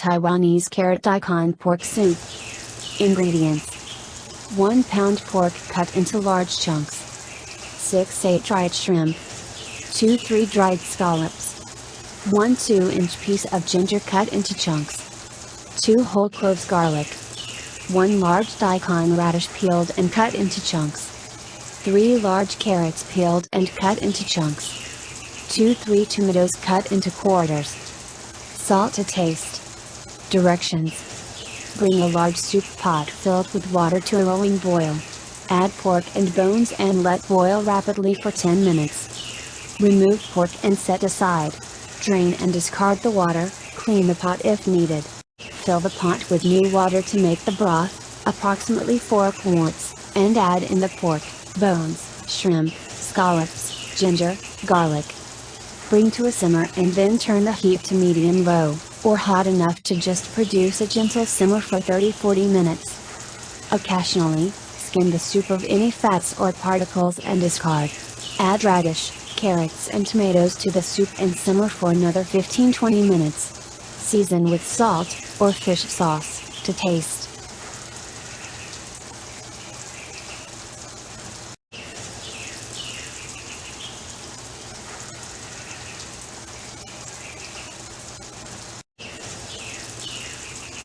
Taiwanese carrot daikon pork soup. Ingredients: 1 pound pork cut into large chunks, 6-8 dried shrimp, 2-3 dried scallops, 1 2-inch piece of ginger cut into chunks, 2 whole cloves garlic, 1 large daikon radish peeled and cut into chunks, 3 large carrots peeled and cut into chunks, 2-3 tomatoes cut into quarters. Salt to taste. Directions: bring a large soup pot filled with water to a rolling boil. Add pork and bones and let boil rapidly for 10 minutes. Remove pork and set aside. Drain and discard the water, clean the pot if needed. Fill the pot with new water to make the broth, approximately 4 quarts, and add in the pork, bones, shrimp, scallops, ginger, garlic. Bring to a simmer and then turn the heat to medium-low, or hot enough to just produce a gentle simmer for 30-40 minutes. Occasionally, skim the soup of any fats or particles and discard. Add radish, carrots and tomatoes to the soup and simmer for another 15-20 minutes. Season with salt, or fish sauce, to taste.